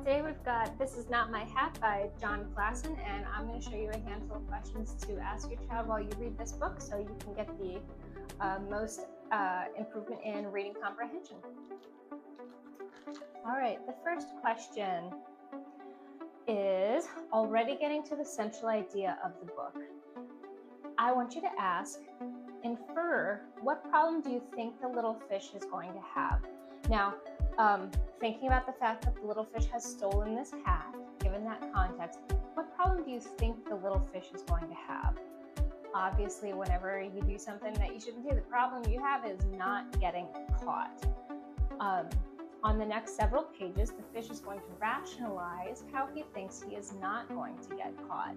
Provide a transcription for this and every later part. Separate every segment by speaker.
Speaker 1: today we've got This Is Not My Hat by John Klassen, and I'm going to show you a handful of questions to ask your child while you read this book so you can get the most improvement in reading comprehension. All right, the first question is already getting to the central idea of the book. I want you to ask, infer, what problem do you think the little fish is going to have? Now, thinking about the fact that the little fish has stolen this hat, given that context, what problem do you think the little fish is going to have? Obviously, whenever you do something that you shouldn't do, the problem you have is not getting caught. On the next several pages, the fish is going to rationalize how he thinks he is not going to get caught.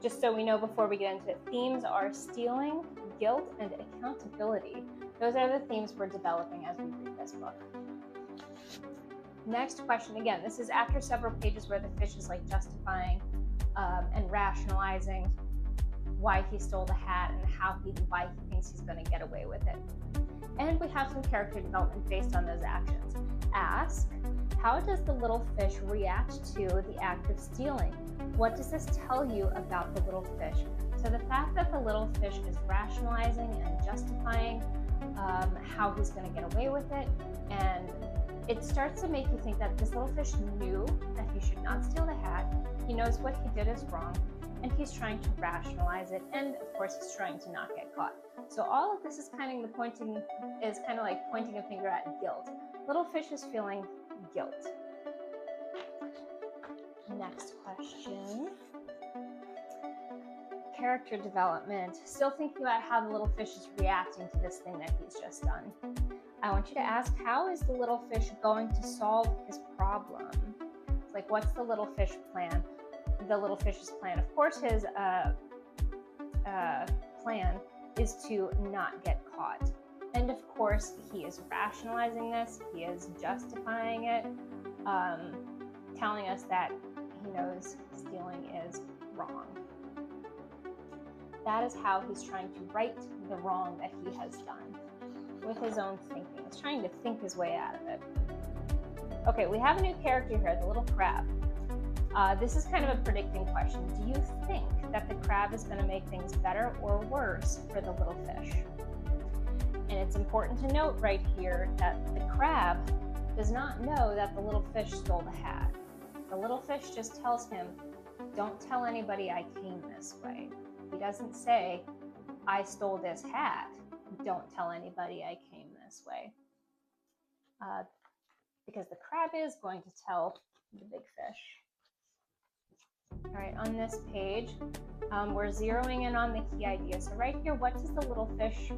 Speaker 1: Just so we know before we get into it, themes are stealing, guilt, and accountability. Those are the themes we're developing as we read this book. Next question, again, this is after several pages where the fish is like justifying and rationalizing why he stole the hat and why he thinks he's going to get away with it. And we have some character development based on those actions. Ask, how does the little fish react to the act of stealing? What does this tell you about the little fish? So the fact that the little fish is rationalizing and justifying how he's going to get away with it, and it starts to make you think that this little fish knew that he should not steal the hat. He knows what he did is wrong, and he's trying to rationalize it, and of course he's trying to not get caught. So all of this is kind of pointing a finger at guilt. Little fish is feeling guilt. Next question. Character development. Still thinking about how the little fish is reacting to this thing that he's just done. I want you to ask, how is the little fish going to solve his problem? It's like, what's the little fish plan? The little fish's plan. Of course, his plan is to not get caught. And of course, he is rationalizing this. He is justifying it, telling us that he knows stealing is wrong. That is how he's trying to right the wrong that he has done with his own thinking. He's trying to think his way out of it. Okay, we have a new character here, the little crab. This is kind of a predicting question. Do you think that the crab is going to make things better or worse for the little fish? And it's important to note right here that the crab does not know that the little fish stole the hat. The little fish just tells him, don't tell anybody I came this way. He doesn't say, I stole this hat. Don't tell anybody I came this way. Because the crab is going to tell the big fish. All right, on this page, we're zeroing in on the key idea. So right here, what does the little fish,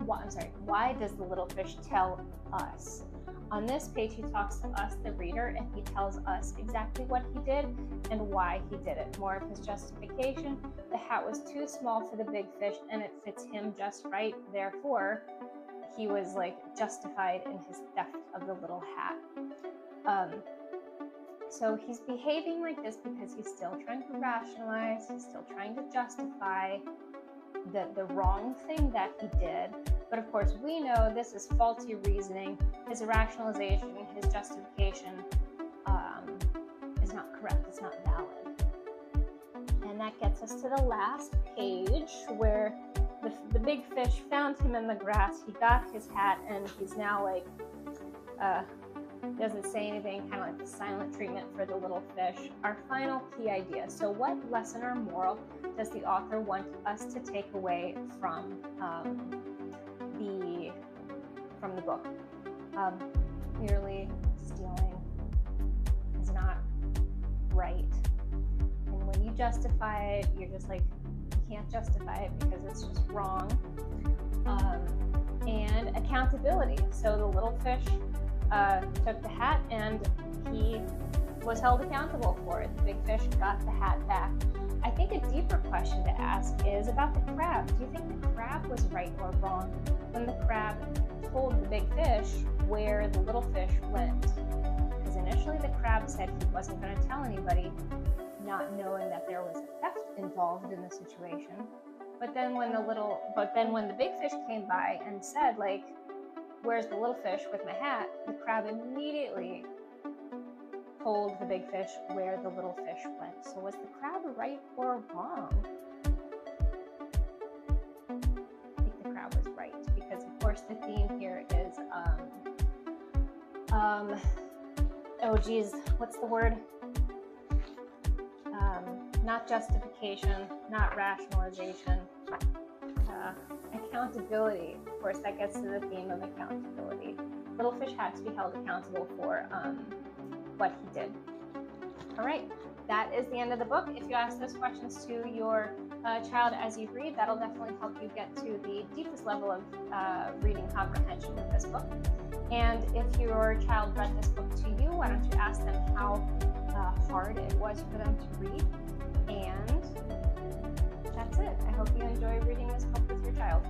Speaker 1: why does the little fish tell us? On this page, he talks to us, the reader, and he tells us exactly what he did and why he did it. More of his justification. The hat was too small for the big fish and it fits him just right. Therefore, he was like justified in his theft of the little hat. So he's behaving like this because he's still trying to rationalize. He's still trying to justify the wrong thing that he did. But of course, we know this is faulty reasoning. His rationalization, his justification is not correct. It's not valid. And that gets us to the last page where the big fish found him in the grass. He got his hat, and he's now like, doesn't say anything, kind of like the silent treatment for the little fish. Our final key idea. So what lesson or moral does the author want us to take away from the book? Clearly, stealing is not right. And when you justify it, you're just like, you can't justify it because it's just wrong. And accountability. So the little fish took the hat and he was held accountable for it. The big fish got the hat back. I think a deeper question to ask is about the crab. Do you think the crab was right or wrong when the crab told the big fish where the little fish went? Because initially the crab said he wasn't going to tell anybody, not knowing that there was a theft involved in the situation. But then when the big fish came by and said, like, where's the little fish with my hat? The crab immediately told the big fish where the little fish went. So was the crab right or wrong? I think the crab was right, because of course the theme here is oh geez, what's the word? Not justification, not rationalization, accountability. Of course, that gets to the theme of accountability. Little fish had to be held accountable for what he did. All right, that is the end of the book. If you ask those questions to your child as you read, that'll definitely help you get to the deepest level of reading comprehension with this book. And if your child read this book to you, why don't you ask them how hard it was for them to read? And that's it. I hope you enjoy reading this book with your child.